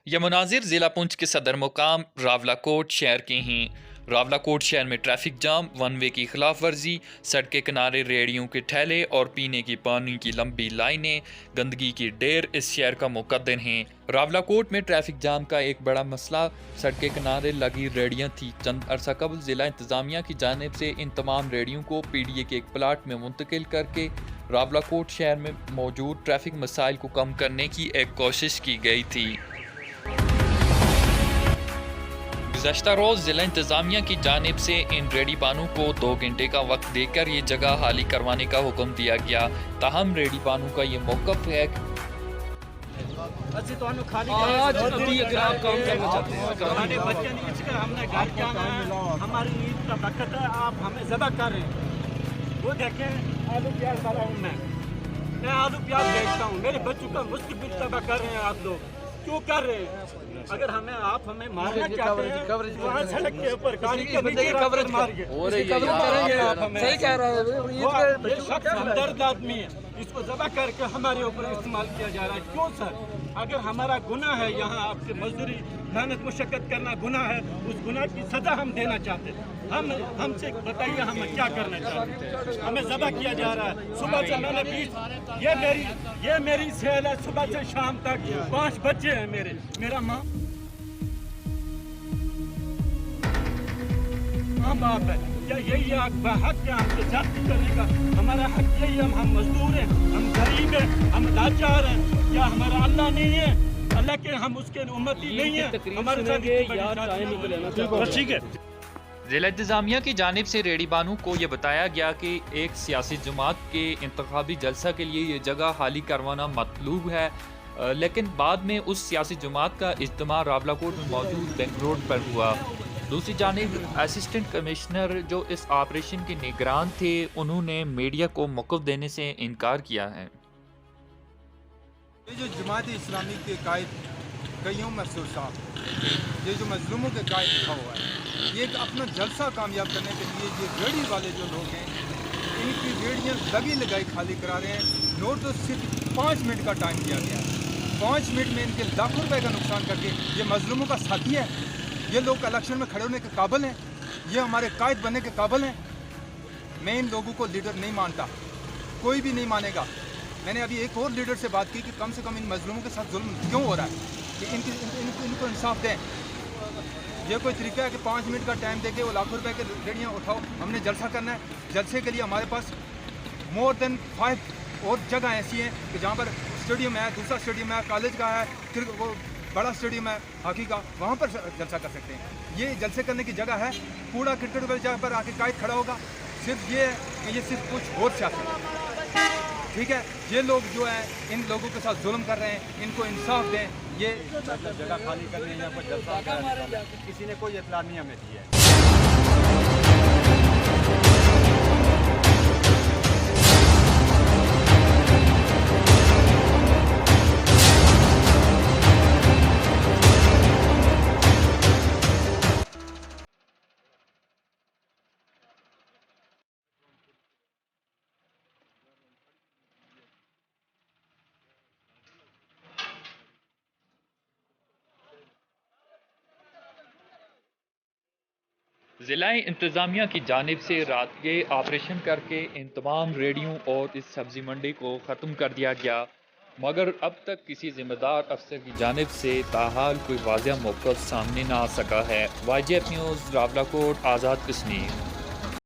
यह मुनाजिर जिला पुंछ के सदर मुकाम रावलाकोट शहर के हैं। रावलाकोट शहर में ट्रैफिक जाम, वन वे की खिलाफ वर्जी, सड़क के किनारे रेडियों के ठेले और पीने की पानी की लंबी लाइनें, गंदगी की ढेर इस शहर का मुकद्दर हैं। रावलाकोट में ट्रैफिक जाम का एक बड़ा मसला सड़क के किनारे लगी रेडियां थी। चंद अरसा कबल जिला इंतजामिया की जानिब से इन तमाम रेडियों को पीडीए के एक प्लाट में मुंतकिल करके रावलाकोट शहर में मौजूद ट्रैफिक मसाइल को कम करने की एक कोशिश की गई थी। गुज़श्ता रोज़ जिला इंतजामिया की जानिब से इन रेडी बानों को 2 घंटे का वक्त देकर ये जगह खाली करवाने का हुक्म दिया गया। ताहम रेडी बानों का ये मौक़िफ़ है हमारी ईद का वक्त है, आप हमें ज़बह कर रहे हैं। वो देखें आलू प्याज वाला हूँ मैं आलू प्याज बेचता हूँ। मेरे बच्चों का मुस्तकबिल तबाह कर रहे हैं आप लोग, क्यों कर रहे हैं? अगर आप हमें मारना चाहते हैं वहाँ सड़क के ऊपर गाड़ी के नीचे कवरेज मारिए, आप हमें सही कह रहे हैं। ये शख्स हमदर्द आदमी है, इसको ज़बह करके हमारे ऊपर इस्तेमाल किया जा रहा है। क्यों सर? अगर हमारा गुनाह है, यहाँ आपसे मजदूरी मेहनत मुशक्कत करना गुनाह है, उस गुनाह की सज़ा हम देना चाहते हैं। हमसे बताइए हम क्या करना चाहते हैं? हमें ज़बह किया जा रहा है। सुबह से मैंने ये मेरी सेल है, सुबह से शाम तक 5 बच्चे हैं मेरा माँ बाप है। क्या यही हक है हमसे जाति करने का? हमारा हक यही है। हम मजदूर हैं, हम गरीब हैं, हम लाचार हैं। क्या हमारा अल्लाह नहीं है? अल्लाह के हम उसके उम्मती नहीं है? हमारे साथ ठीक है। जिला इंतजामिया की जानिब से रेडी बानू को यह बताया गया कि एक सियासी जमात के इंतखाबी जलसा के लिए ये जगह खाली करवाना मतलूब है, लेकिन बाद में उस सियासी जमात का इज्तिमा रावलाकोट में मौजूद बैंक रोड पर हुआ। दूसरी जानिब असिस्टेंट कमिश्नर जो इस ऑपरेशन के निगरान थे, उन्होंने मीडिया को मौक़िफ़ देने से इनकार किया है। ये जो जमात इस्लामी के कायद कईयों मरसूर साहब, ये जो मजलूमों के कायद लिखा हुआ है, ये अपना जलसा कामयाब करने के लिए ये रेडी वाले जो लोग हैं, इनकी रेडियाँ लगी लगाई खाली करा रहे हैं। नोट तो सिर्फ 5 मिनट का टाइम दिया गया है। 5 मिनट में इनके लाखों रुपए का नुकसान करके ये मजलूमों का साथी है। ये लोग इलेक्शन में खड़े होने के काबिल हैं, ये हमारे कायद बनने के काबिल हैं। मैं इन लोगों को लीडर नहीं मानता, कोई भी नहीं मानेगा। मैंने अभी एक और लीडर से बात की कि कम से कम इन मजलूमों के साथ जुल्म क्यों हो रहा है, कि इनको इंसाफ दें। ये कोई तरीका है कि 5 मिनट का टाइम देके वो लाखों रुपए के रेडियाँ उठाओ? हमने जलसा करना है। जलसे के लिए हमारे पास मोर देन 5 और जगह ऐसी हैं कि जहाँ पर स्टेडियम है, दूसरा स्टेडियम है, कॉलेज का है, फिर वो बड़ा स्टेडियम है हॉकी का, वहाँ पर जलसा कर सकते हैं। ये जलसे करने की जगह है। कूड़ा क्रिकेट वाली जगह पर आके कायद खड़ा होगा। सिर्फ ये है कि ये सिर्फ कुछ और सियासत है, ठीक है। ये लोग जो है इन लोगों के साथ जुल्म कर रहे हैं, इनको इंसाफ दें। ये जगह खाली करने या कोई जलसा किसी ने कोई इत्तला नहीं हमें दी है। ज़िला इंतज़ामिया की जानिब से रात के ऑपरेशन करके इन तमाम रेडियों और इस सब्ज़ी मंडी को ख़त्म कर दिया गया, मगर अब तक किसी ज़िम्मेदार अफसर की जानिब से ताहाल कोई वाज़ेह मौक़िफ़ सामने ना आ सका है। YGF news, Rawalakot, Azad Kashmir.